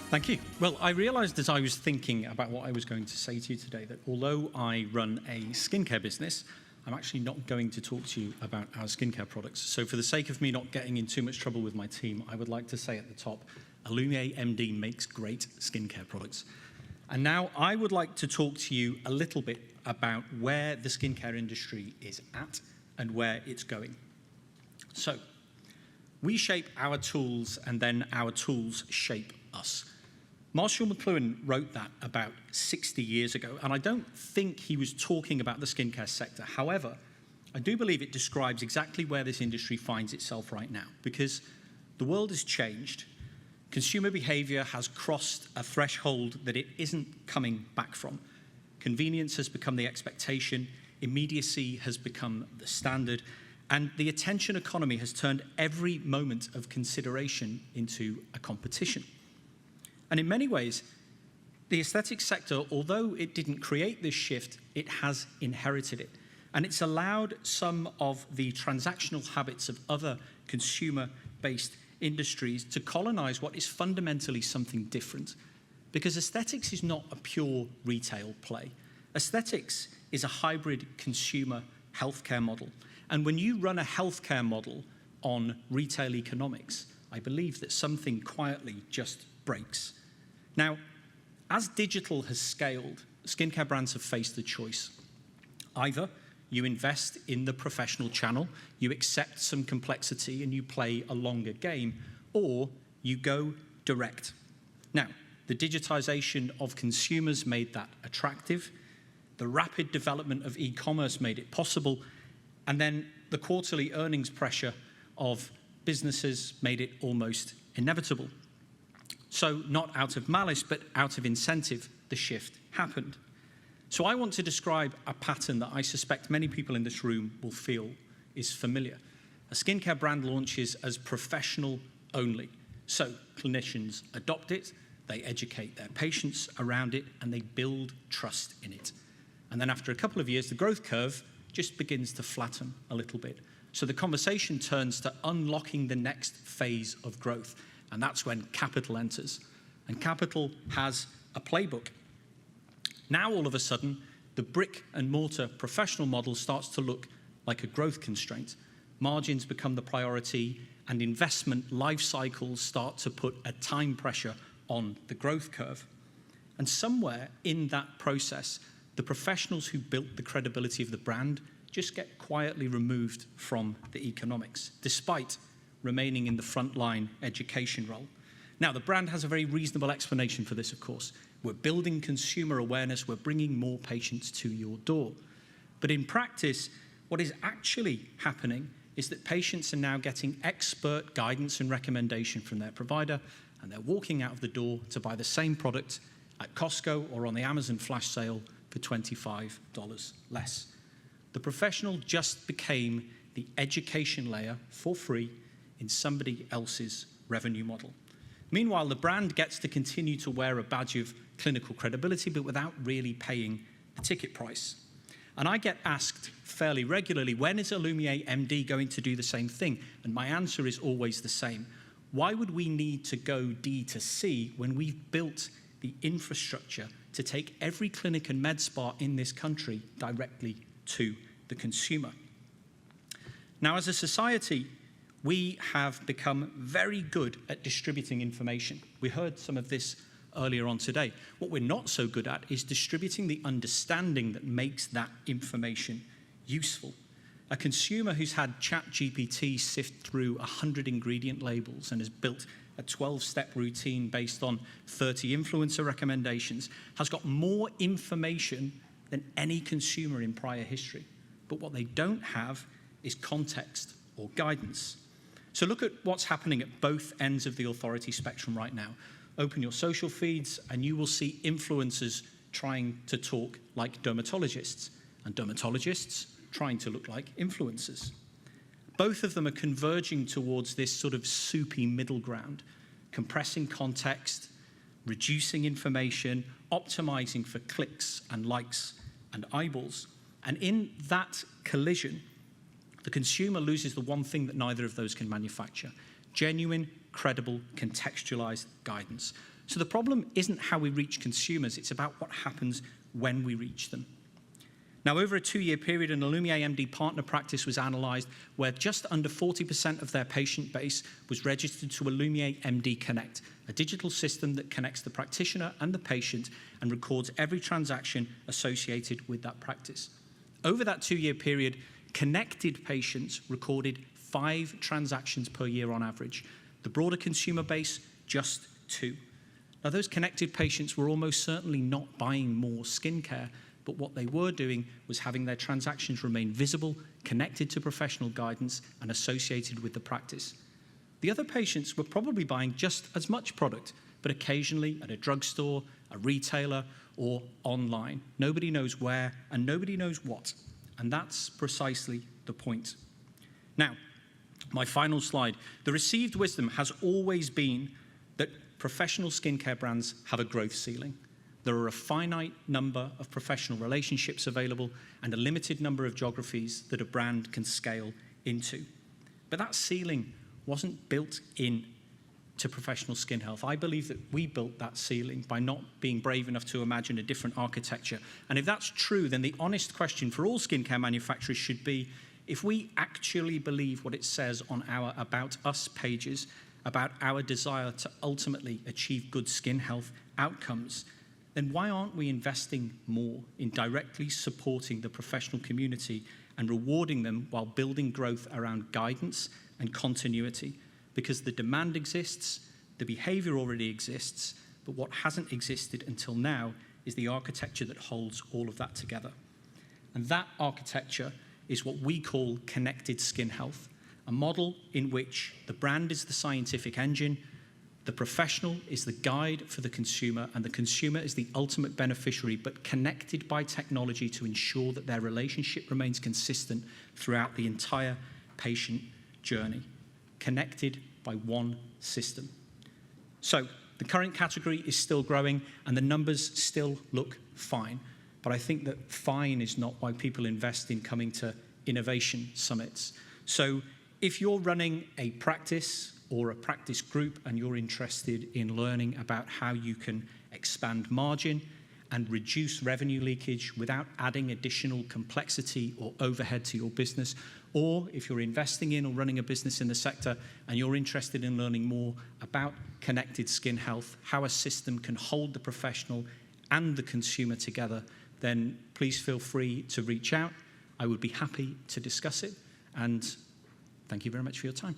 Thank you. Well, I realized as I was thinking about what I was going to say to you today that although I run a skincare business, I'm actually not going to talk to you about our skincare products. So for the sake of me not getting in too much trouble with my team, I would like to say at the top, AlumierMD makes great skincare products. And now I would like to talk to you a little bit about where the skincare industry is at and where it's going. So we shape our tools and then our tools shape us. Marshall McLuhan wrote that about 60 years ago, and I don't think he was talking about the skincare sector. However, I do believe it describes exactly where this industry finds itself right now, because the world has changed. Consumer behavior has crossed a threshold that it isn't coming back from. Convenience has become the expectation, immediacy has become the standard, and the attention economy has turned every moment of consideration into a competition. And in many ways, the aesthetics sector, although it didn't create this shift, it has inherited it. And it's allowed some of the transactional habits of other consumer-based industries to colonize what is fundamentally something different. Because aesthetics is not a pure retail play. Aesthetics is a hybrid consumer healthcare model. And when you run a healthcare model on retail economics, I believe that something quietly just breaks. Now, as digital has scaled, skincare brands have faced the choice. Either you invest in the professional channel, you accept some complexity and you play a longer game, or you go direct. Now, the digitization of consumers made that attractive. The rapid development of e-commerce made it possible. And then the quarterly earnings pressure of businesses made it almost inevitable. So not out of malice, but out of incentive, the shift happened. So I want to describe a pattern that I suspect many people in this room will feel is familiar. A skincare brand launches as professional only. So clinicians adopt it, they educate their patients around it, and they build trust in it. And then after a couple of years, the growth curve just begins to flatten a little bit. So the conversation turns to unlocking the next phase of growth. And that's when capital enters. And capital has a playbook. Now, all of a sudden, the brick and mortar professional model starts to look like a growth constraint. Margins become the priority, and investment life cycles start to put a time pressure on the growth curve. And somewhere in that process, the professionals who built the credibility of the brand just get quietly removed from the economics, despite remaining in the frontline education role. Now, the brand has a very reasonable explanation for this, of course. We're building consumer awareness, we're bringing more patients to your door. But in practice, what is actually happening is that patients are now getting expert guidance and recommendation from their provider, and they're walking out of the door to buy the same product at Costco or on the Amazon flash sale for $25 less. The professional just became the education layer for free in somebody else's revenue model. Meanwhile, the brand gets to continue to wear a badge of clinical credibility, but without really paying the ticket price. And I get asked fairly regularly, when is AlumierMD going to do the same thing? And my answer is always the same. Why would we need to go D to C when we've built the infrastructure to take every clinic and med spa in this country directly to the consumer? Now, as a society, we have become very good at distributing information. We heard some of this earlier on today. What we're not so good at is distributing the understanding that makes that information useful. A consumer who's had ChatGPT sift through 100 ingredient labels and has built a 12-step routine based on 30 influencer recommendations has got more information than any consumer in prior history. But what they don't have is context or guidance. So look at what's happening at both ends of the authority spectrum right now. Open your social feeds and you will see influencers trying to talk like dermatologists and dermatologists trying to look like influencers. Both of them are converging towards this sort of soupy middle ground, compressing context, reducing information, optimizing for clicks and likes and eyeballs. And in that collision, the consumer loses the one thing that neither of those can manufacture: genuine, credible, contextualized guidance. So the problem isn't how we reach consumers, it's about what happens when we reach them. Now, over a 2-year period, an AlumierMD partner practice was analysed where just under 40% of their patient base was registered to AlumierMD Connect, a digital system that connects the practitioner and the patient and records every transaction associated with that practice. Over that 2-year period, connected patients recorded 5 transactions per year on average. The broader consumer base, just 2. Now, those connected patients were almost certainly not buying more skincare, but what they were doing was having their transactions remain visible, connected to professional guidance, and associated with the practice. The other patients were probably buying just as much product, but occasionally at a drugstore, a retailer, or online. Nobody knows where, and nobody knows what. And that's precisely the point. Now, my final slide. The received wisdom has always been that professional skincare brands have a growth ceiling. There are a finite number of professional relationships available and a limited number of geographies that a brand can scale into. But that ceiling wasn't built in to professional skin health. I believe that we built that ceiling by not being brave enough to imagine a different architecture. And if that's true, then the honest question for all skincare manufacturers should be, if we actually believe what it says on our About Us pages about our desire to ultimately achieve good skin health outcomes, then why aren't we investing more in directly supporting the professional community and rewarding them while building growth around guidance and continuity? Because the demand exists, the behavior already exists, but what hasn't existed until now is the architecture that holds all of that together. And that architecture is what we call connected skin health, a model in which the brand is the scientific engine, the professional is the guide for the consumer, and the consumer is the ultimate beneficiary, but connected by technology to ensure that their relationship remains consistent throughout the entire patient journey, connected by one system. So the current category is still growing, and the numbers still look fine. But I think that fine is not why people invest in coming to innovation summits. So if you're running a practice or a practice group and you're interested in learning about how you can expand margin and reduce revenue leakage without adding additional complexity or overhead to your business, or if you're investing in or running a business in the sector and you're interested in learning more about connected skin health, how a system can hold the professional and the consumer together, then please feel free to reach out. I would be happy to discuss it, and thank you very much for your time.